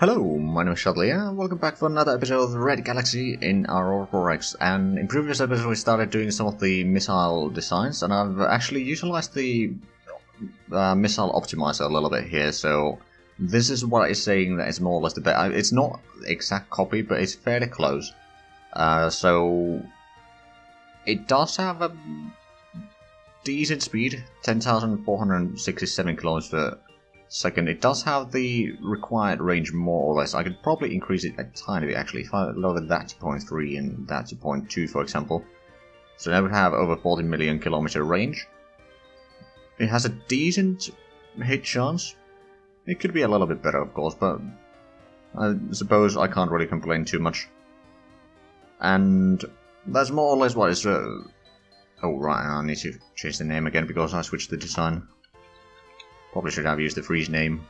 Hello, my name is Shudley, and welcome back for another episode of Red Galaxy in Aurora. And in previous episodes we started doing some of the missile designs, and I've actually utilized the missile optimizer a little bit here, so this is what it's saying that it's more or less the best. It's not exact copy, but it's fairly close. So it does have a decent speed, 10,467 kilometers per second. It does have the required range more or less. I could probably increase it a tiny bit actually if I lower that to 0.3 and that to 0.2 for example. So now we have over 40 million kilometer range. It has a decent hit chance. It could be a little bit better of course, but I suppose I can't really complain too much. And that's more or less what is... oh right, I need to change the name again because I switched the design. Probably should have used the freeze name.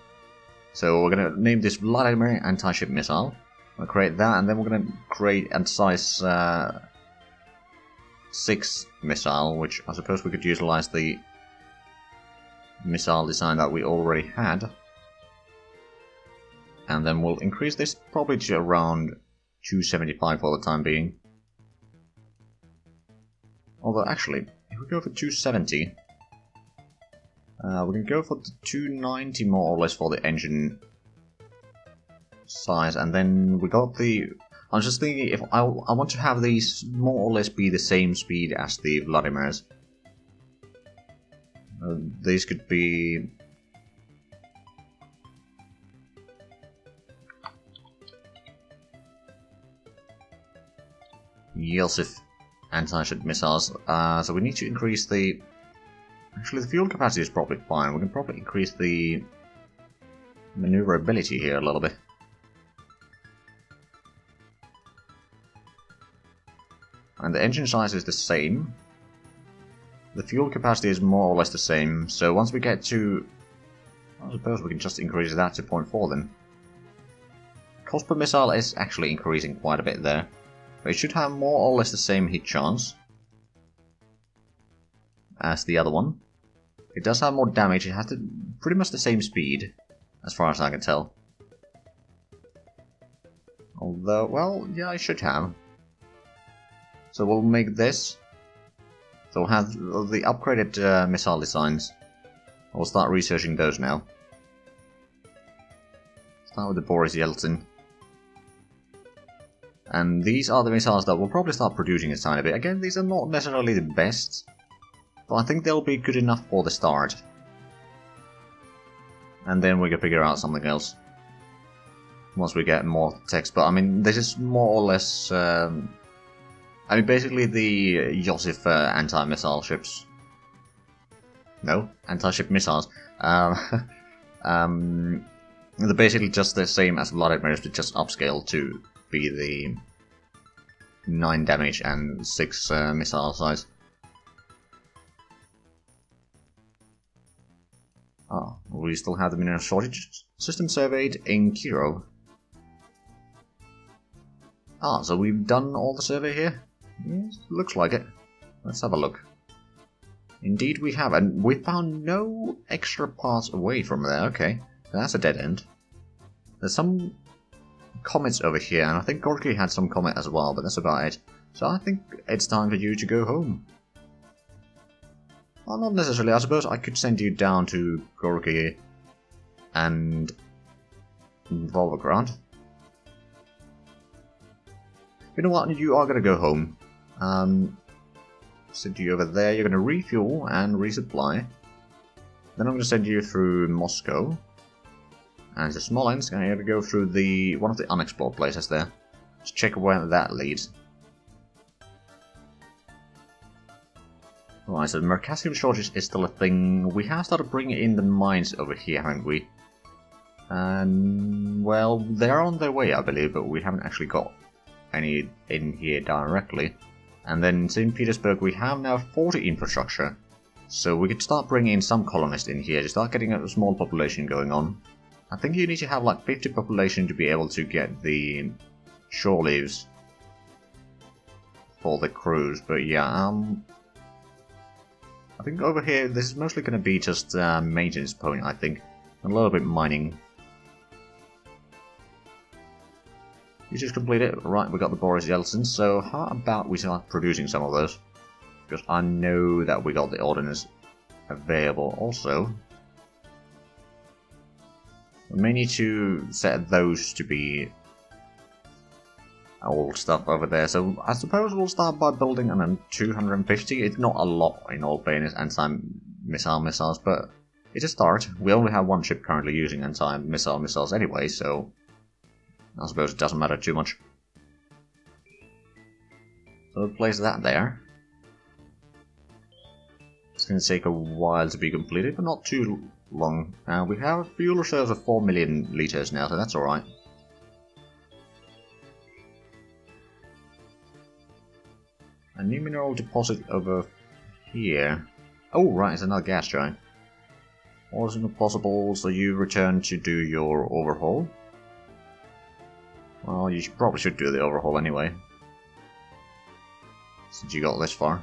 So we're going to name this Vladimir anti-ship missile. We'll create that, and then we're going to create anti-size 6 missile, which I suppose we could utilize the missile design that we already had. And then we'll increase this probably to around 275 for the time being. Although actually, if we go for 270... we can go for the 290 more or less for the engine size, and then we got the... I was just thinking if I want to have these more or less be the same speed as the Vladimirs. These could be... Yeltsif anti-ship missiles, so we need to increase the... Actually, the fuel capacity is probably fine. We can probably increase the maneuverability here a little bit. And the engine size is the same. The fuel capacity is more or less the same. So once we get to... I suppose we can just increase that to 0.4 then. Cost per missile is actually increasing quite a bit there. But it should have more or less the same hit chance as the other one. It does have more damage, it has pretty much the same speed, as far as I can tell. Although, well, yeah, I should have. So we'll make this. So we'll have the upgraded missile designs. We'll start researching those now. Start with the Boris Yeltsin. And these are the missiles that we'll probably start producing a tiny bit. Again, these are not necessarily the best. But I think they'll be good enough for the start. And then we can figure out something else. Once we get more text. But I mean, this is more or less... I mean, basically the Yeltsif anti-missile ships... No, anti-ship missiles. They're basically just the same as Vladimir's, but just upscale to be the 9 damage and 6 missile size. Oh, we still have the mineral shortage system surveyed in Kirov. Ah, so we've done all the survey here? Yes, looks like it. Let's have a look. Indeed we have, and we found no extra parts away from there. Okay, that's a dead end. There's some comments over here, and I think Gorky had some comment as well, but that's about it. So I think it's time for you to go home. Well, not necessarily. I suppose I could send you down to Gorky and Volgograd. You know what? You are going to go home. Send you over there. You're going to refuel and resupply. Then I'm going to send you through Moscow and to Smolensk, and you're going to go through the one of the unexplored places there. Just check where that leads. Right, so the mercasium shortage is still a thing. We have started bringing in the mines over here, haven't we? And, well, they're on their way, I believe, but we haven't actually got any in here directly. And then in St. Petersburg, we have now 40 infrastructure. So we could start bringing in some colonists in here to start getting a small population going on. I think you need to have like 50 population to be able to get the shore leaves for the cruise, but yeah, I think over here, this is mostly going to be just maintenance point, I think. A little bit mining. Research completed. Right, we got the Boris Yeltsin, so how about we start producing some of those? Because I know that we got the ordnance available also. We may need to set those to be old stuff over there, so I suppose we'll start by building an 250. It's not a lot in all fairness, anti-missile missiles, but it's a start. We only have one ship currently using anti-missile missiles anyway, so I suppose it doesn't matter too much. So we'll place that there. It's going to take a while to be completed, but not too long. We have fuel reserves of 4 million liters now, so that's alright. A new mineral deposit over here. Oh, right, it's another gas giant. Wasn't possible, so you return to do your overhaul. Well, you probably should do the overhaul anyway, since you got this far.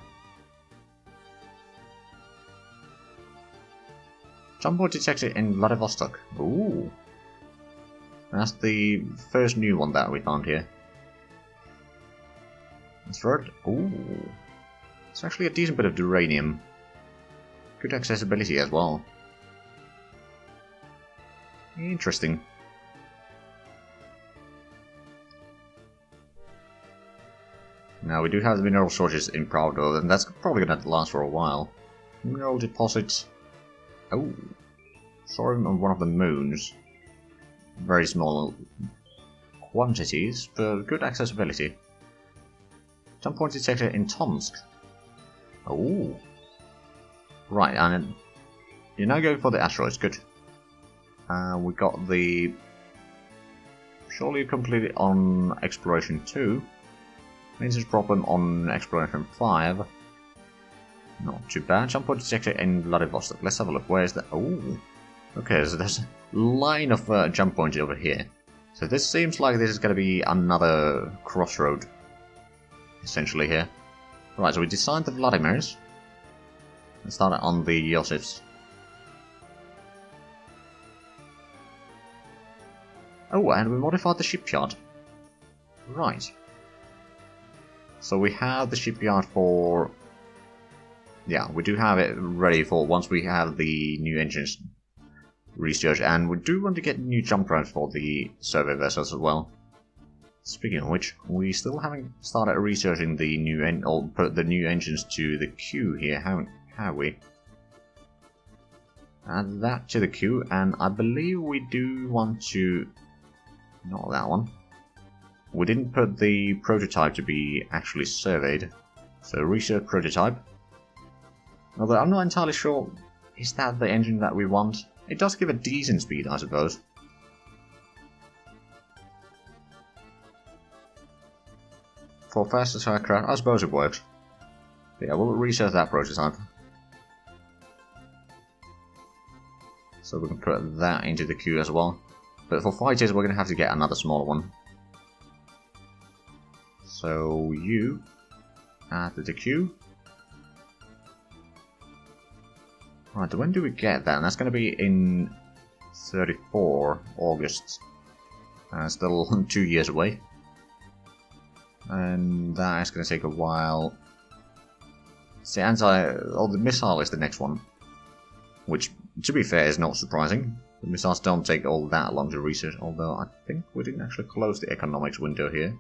Jumbo detected in Vladivostok. Ooh. That's the first new one that we found here. That's right. Ooh. It's actually a decent bit of uranium. Good accessibility as well. Interesting. Now we do have the mineral shortages in Pravdo, and that's probably going to last for a while. Mineral deposits. Oh, sorry, on one of the moons. Very small quantities, but good accessibility. Jump point detector in Tomsk. Oh, right, and you're now going for the asteroids. Good. We got the. Surely you completed on exploration 2. Maintenance problem on exploration 5. Not too bad. Jump point detector in Vladivostok. Let's have a look. Where's the... Oh! Okay, so there's a line of jump points over here. So this seems like this is going to be another crossroad, essentially, here. Right, so we designed the Vladimirs. Let's start it on the Yosifs. Oh, and we modified the shipyard. Right. So we have the shipyard for... Yeah, we do have it ready for once we have the new engines research, and we do want to get new jump routes for the survey vessels as well. Speaking of which, we still haven't started researching the new or put the new engines to the queue here, haven't we? Add that to the queue, and I believe we do want to... Not that one. We didn't put the prototype to be actually surveyed, so research prototype. Although I'm not entirely sure, is that the engine that we want? It does give a decent speed, I suppose. For fastest aircraft, I suppose it works. But yeah, we'll research that prototype. So we can put that into the queue as well. But for fighters, we're going to have to get another smaller one. So you add to the queue. Right, when do we get that? That's going to be in 34 August. Still 2 years away. And that is going to take a while. See, the missile is the next one. Which, to be fair, is not surprising. The missiles don't take all that long to research, although I think we didn't actually close the economics window here.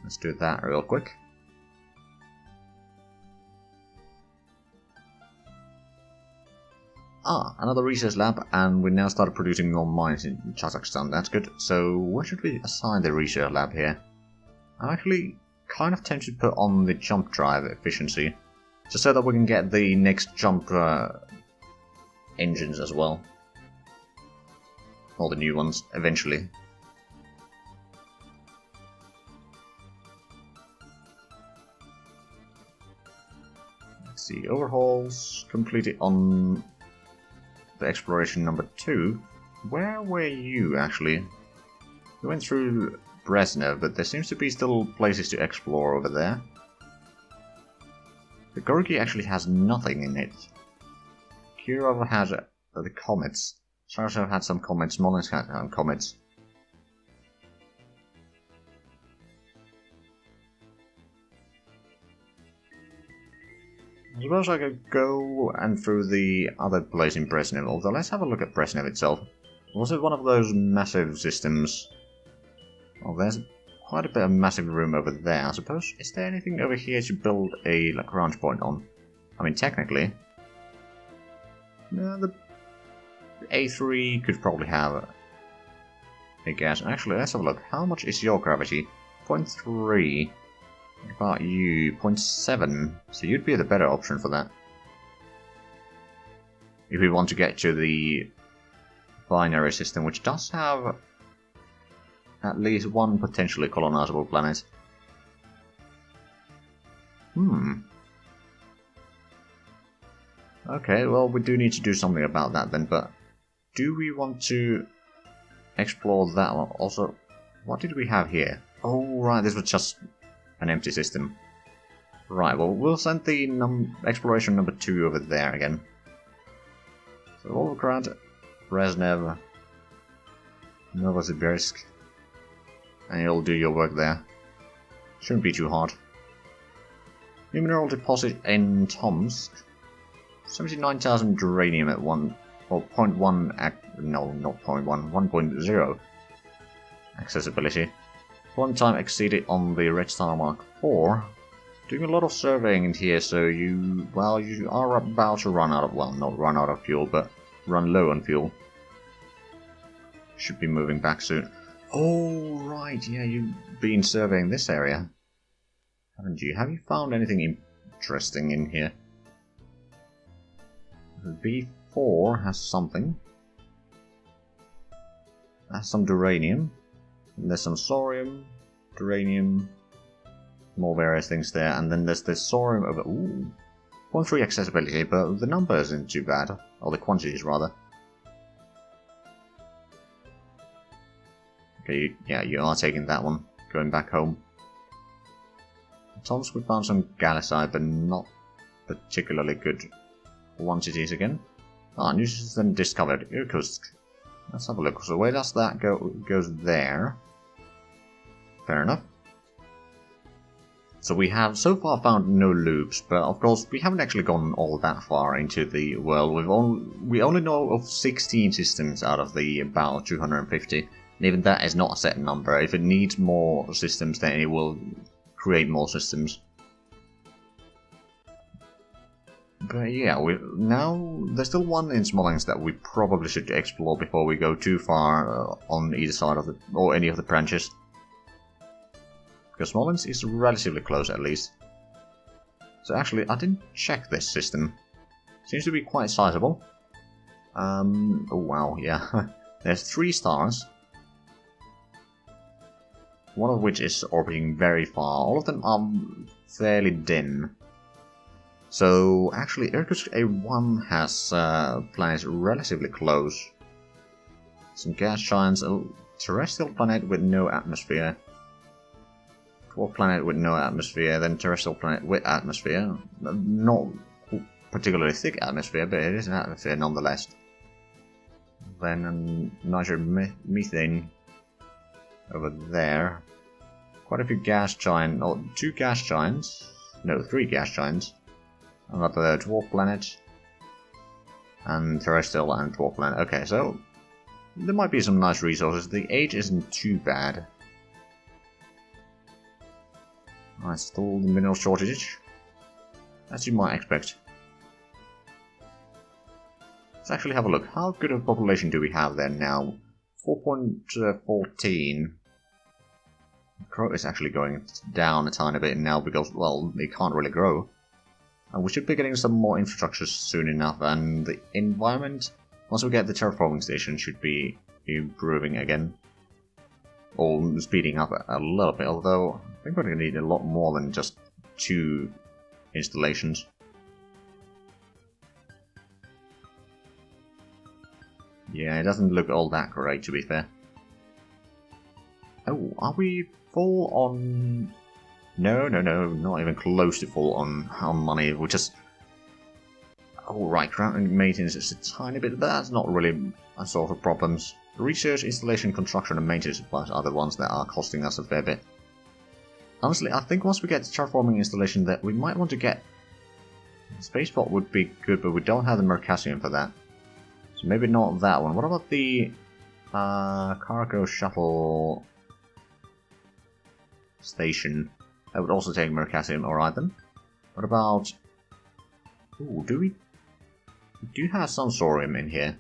Let's do that real quick. Ah, another research lab, and we now started producing more mines in Kazakhstan. That's good. So, where should we assign the research lab here? I'm actually kind of tempted to put on the jump drive efficiency, just so that we can get the next jump engines as well. All the new ones, eventually. Let's see, overhauls completed on the exploration number 2. Where were you, actually? We went through Brezhnev, but there seems to be still places to explore over there. The Gorky actually has nothing in it. Kirov has the comets. Sarasov had some comets, Smolensk had some comets. I suppose I could go and through the other place in Brezhnev, although let's have a look at Brezhnev itself. Was it one of those massive systems? Oh, there's quite a bit of massive room over there, I suppose. Is there anything over here to build a Lagrange point on? I mean, technically. The A3 could probably have a gas. Actually, let's have a look. How much is your gravity? 0.3. What about you? 0.7. So you'd be the better option for that. If we want to get to the binary system, which does have at least one potentially colonizable planet. Okay, well, we do need to do something about that then, but do we want to explore that one? Also, what did we have here? Oh, right, this was just an empty system. Right, well, we'll send the exploration number 2 over there again. So, Volgograd, Brezhnev, Novosibirsk, and you'll do your work there. Shouldn't be too hard. New mineral deposit in Tomsk. 79,000 uranium at 1, or 0.1, no, not 0.1, 1.0 accessibility. One time exceeded on the Red Star Mark IV. Doing a lot of surveying in here, so you are about to run out of, well, not run out of fuel, but run low on fuel. Should be moving back soon. Oh, right, yeah, you've been surveying this area, haven't you? Have you found anything interesting in here? B4 has something. Has some duranium. There's some thorium, duranium, more various things there, and then there's this thorium over. Ooh, 0.3 accessibility, but the number isn't too bad, or the quantities rather. Okay, yeah, you are taking that one, going back home. Tomsk, we found some galisite, but not particularly good quantities again. Ah, new system discovered, Irkutsk. Let's have a look. So where does that go? It goes there. Fair enough. So we have so far found no loops, but of course we haven't actually gone all that far into the world. We only know of 16 systems out of the about 250, and even that is not a set number. If it needs more systems, then it will create more systems. But yeah, now there's still one in Smolensk that we probably should explore before we go too far on either side of the, or any of the branches. Because Smolensk is relatively close at least. So actually, I didn't check this system. Seems to be quite sizable. Oh wow, yeah. There's 3 stars. One of which is orbiting very far. All of them are fairly dim. So actually, Irkutsk A1 has planets relatively close. Some gas giants, a terrestrial planet with no atmosphere. Dwarf planet with no atmosphere, then terrestrial planet with atmosphere. Not particularly thick atmosphere, but it is an atmosphere nonetheless. Then nitromethane over there. Quite a few gas giants, or 2 gas giants. No, 3 gas giants. Another dwarf planet. And terrestrial and dwarf planet. Okay, so there might be some nice resources. The age isn't too bad. Alright, still the mineral shortage. As you might expect. Let's actually have a look. How good of a population do we have there now? 4.14. Growth is actually going down a tiny bit now because, well, they can't really grow. And we should be getting some more infrastructure soon enough, and the environment, once we get the terraforming station, should be improving again. Or speeding up a little bit, although I think we're going to need a lot more than just 2 installations. Yeah, it doesn't look all that great, to be fair. Oh, are we full on... No, not even close to full on money. We're just... Oh, right, ground maintenance is a tiny bit, but that's not really a sort of problems. Research, installation, construction, and maintenance supplies are the ones that are costing us a fair bit. Honestly, I think once we get the terraforming installation, that we might want to get Spaceport would be good, but we don't have the Mercasium for that. So maybe not that one. What about the cargo shuttle station? That would also take Mercasium, alright then. What about... Ooh, do we do have some thorium in here?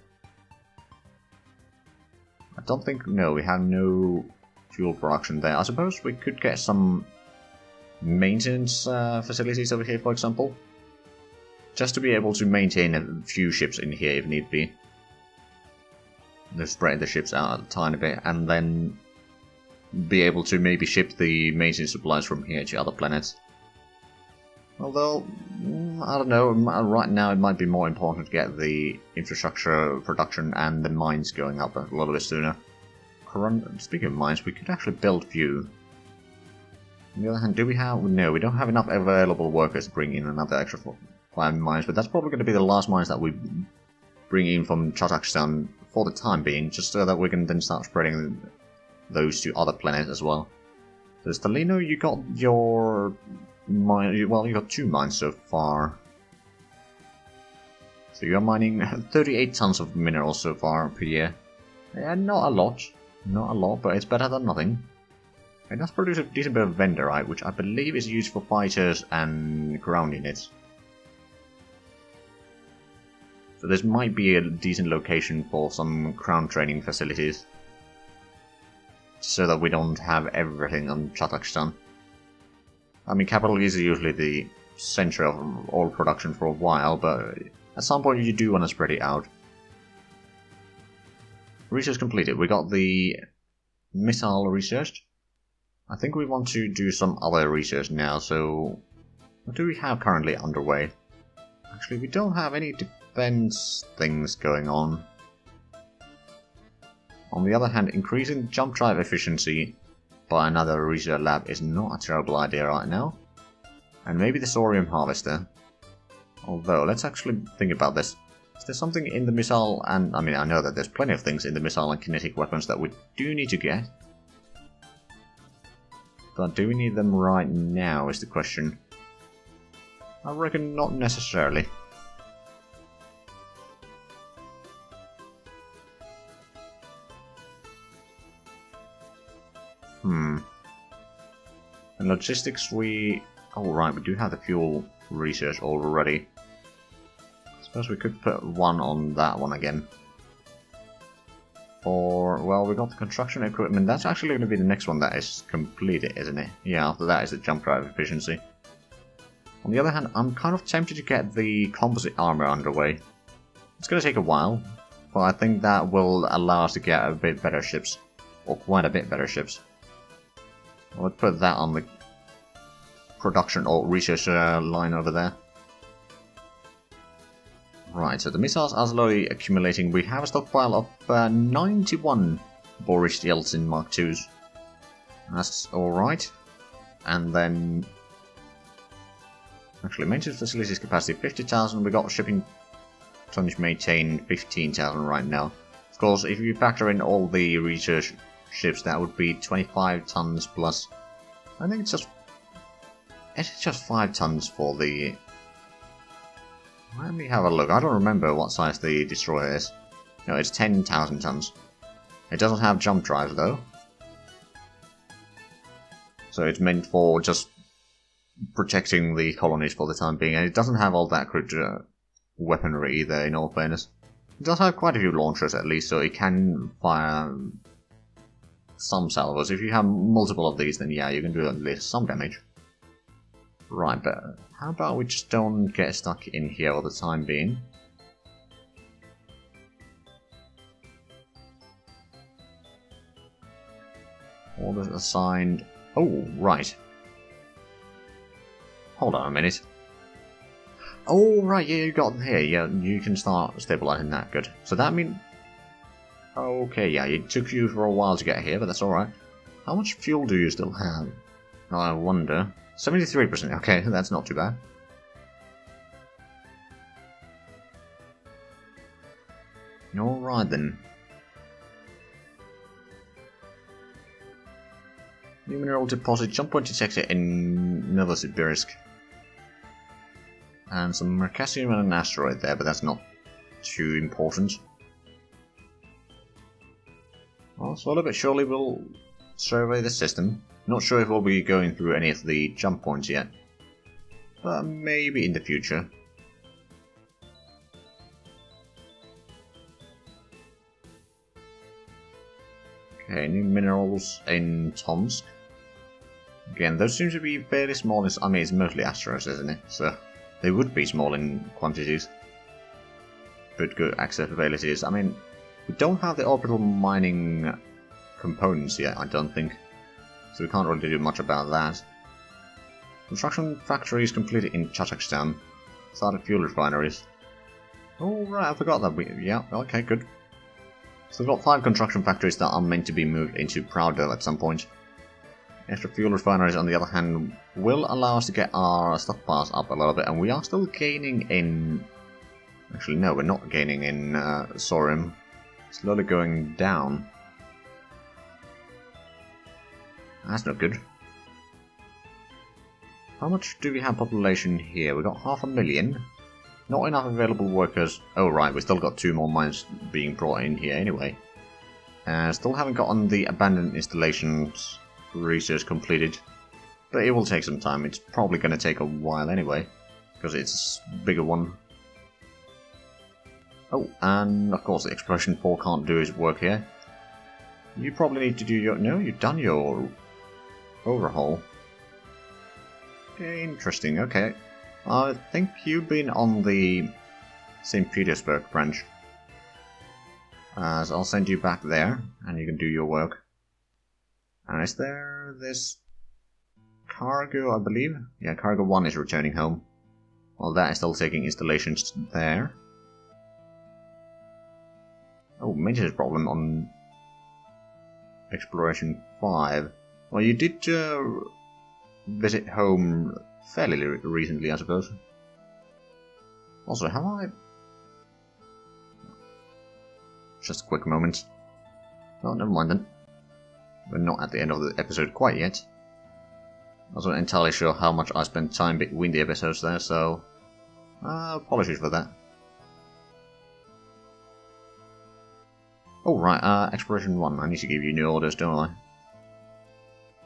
I don't think... No, we have no fuel production there. I suppose we could get some maintenance facilities over here, for example. Just to be able to maintain a few ships in here if need be. Just spread the ships out a tiny bit, and then be able to maybe ship the maintenance supplies from here to other planets. Although, I don't know, right now it might be more important to get the infrastructure production and the mines going up a little bit sooner. Speaking of mines, we could actually build a few. On the other hand, do we have... No, we don't have enough available workers to bring in another extra 5 mines, but that's probably going to be the last mines that we bring in from Kazakhstan for the time being, just so that we can then start spreading those to other planets as well. So Stalino, you got your mine... Well, you got 2 mines so far. So you're mining 38 tons of minerals so far per year. Yeah, not a lot. Not a lot, but it's better than nothing. It does produce a decent bit of Vendorite, which I believe is used for fighters and ground units. So this might be a decent location for some ground training facilities. So that we don't have everything on Kazakhstan. I mean, capital is usually the center of all production for a while, but at some point you do want to spread it out. Research completed. We got the missile researched. I think we want to do some other research now, so what do we have currently underway? Actually, we don't have any defense things going on. On the other hand, increasing jump drive efficiency by another research lab is not a terrible idea right now. And maybe the thorium harvester. Although, let's actually think about this. Is there something in the missile and... I mean, I know that there's plenty of things in the missile and kinetic weapons that we do need to get. But do we need them right now is the question. I reckon not necessarily. And logistics we... Oh right, we do have the fuel research already. I suppose we could put one on that one again. Or, well, we got the construction equipment. That's actually going to be the next one that is completed, isn't it? Yeah, after that is the jump drive efficiency. On the other hand, I'm kind of tempted to get the composite armor underway. It's going to take a while, but I think that will allow us to get a bit better ships. Or quite a bit better ships. I'll put that on the production or research line over there. Right, so the missiles are slowly accumulating. We have a stockpile of 91 Boris Yeltsin Mark IIs. That's alright. And then... Actually, maintenance facilities capacity 50,000. We got shipping tonnage maintained 15,000 right now. Of course, if you factor in all the research ships, that would be 25 tons plus. I think it's just 5 tons for the... Let me have a look. I don't remember what size the destroyer is. No, it's 10,000 tons. It doesn't have jump drives though. So it's meant for just protecting the colonies for the time being, and it doesn't have all that crude weaponry either, in all fairness. It does have quite a few launchers at least, so it can fire some salvos. If you have multiple of these, then yeah, you can do at least some damage. Right, but how about we just don't get stuck in here all the time being? Orders assigned... Oh, right. Hold on a minute. Oh, right, yeah, you got here. Yeah, you can start stabilizing that. Good. So that means... Okay, yeah, it took you for a while to get here, but that's alright. How much fuel do you still have? I wonder. 73%, okay, that's not too bad. Alright then. New mineral deposit, jump point detector in Novosibirsk. And some Mercassium and an asteroid there, but that's not too important. Well, slowly but surely we'll survey the system. Not sure if we'll be going through any of the jump points yet, but maybe in the future. Okay, new minerals in Tomsk. Again, those seem to be fairly small. I mean, it's mostly asteroids, isn't it? So they would be small in quantities, but good accessibilities. I mean, we don't have the orbital mining components yet, I don't think, so we can't really do much about that. Construction factories completed in Kazakhstan. Started fuel refineries. Oh right, I forgot that. Yeah, okay, good. So we've got 5 construction factories that are meant to be moved into Prouddale at some point. Extra fuel refineries, on the other hand, will allow us to get our stockpiles up a little bit, and we are still gaining in... Actually, no, we're not gaining in Sorim. Slowly going down. That's not good. How much do we have population here? We've got 500,000. Not enough available workers. Oh right, we still got 2 more mines being brought in here anyway. Still haven't gotten the abandoned installations research completed. But it will take some time. It's probably going to take a while anyway, because it's a bigger one. Oh, and of course the Exploration 4 can't do his work here. You probably need to do your... No, you've done your overhaul. Okay, interesting, okay. I think you've been on the St. Petersburg branch. So I'll send you back there, and you can do your work. And is there this cargo, I believe? Yeah, cargo 1 is returning home. Well, that is still taking installations there. Oh, maintenance problem on Exploration 5. Well, you did visit home fairly recently, I suppose. Also, have I... Just a quick moment. Oh, never mind then. We're not at the end of the episode quite yet. I wasn't entirely sure how much I spent time between the episodes there, so... apologies for that. Oh, right, Exploration 1. I need to give you new orders, don't I?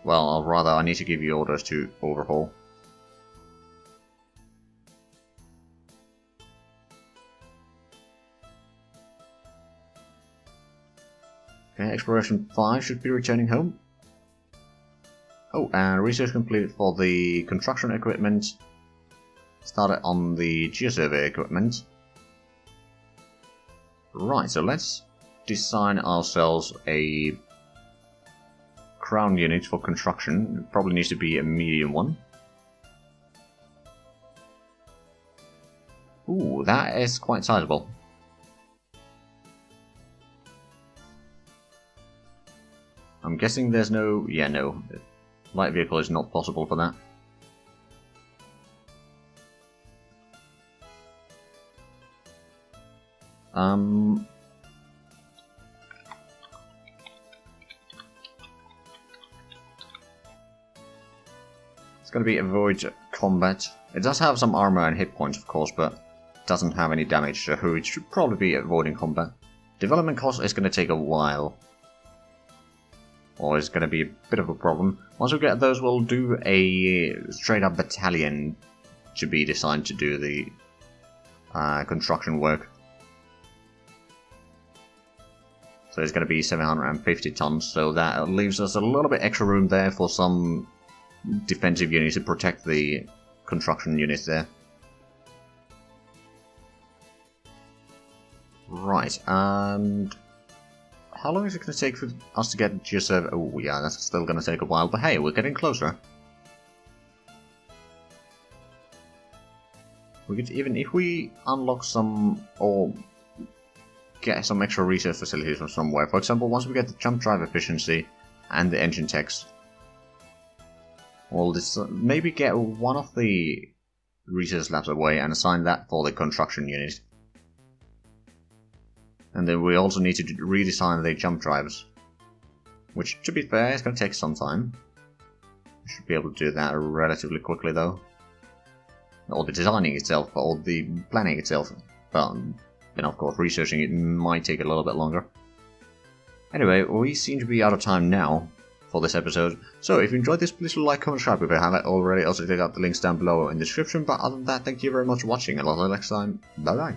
Well, or rather, I need to give you orders to overhaul. Okay, Exploration 5 should be returning home. Oh, and research completed for the construction equipment. Started on the geosurvey equipment. Right, so let's design ourselves a crown unit for construction. It probably needs to be a medium one. Ooh, that is quite sizable. I'm guessing there's no... Yeah, no. Light vehicle is not possible for that. It's going to be avoid combat. It does have some armor and hit points, of course, but doesn't have any damage, so it should probably be avoiding combat. Development cost is going to take a while. Or it's going to be a bit of a problem. Once we get those, we'll do a straight-up battalion to be designed to do the construction work. So it's going to be 750 tons, so that leaves us a little bit extra room there for some defensive units to protect the construction units there. Right, and how long is it going to take for us to get geosurvey? Oh yeah, that's still going to take a while, but hey, we're getting closer. We could even, if we unlock some, or get some extra research facilities from somewhere, for example, once we get the jump drive efficiency and the engine techs, we'll maybe get one of the research labs away and assign that for the construction unit. And then we also need to redesign the jump drives, which, to be fair, is going to take some time. We should be able to do that relatively quickly, though. or the designing itself, or the planning itself. But, of course, researching it might take a little bit longer. Anyway, we seem to be out of time now for this episode, so if you enjoyed this, please like, comment, subscribe if you haven't already. Also check out the links down below in the description, but other than that, thank you very much for watching, and until next time, bye bye.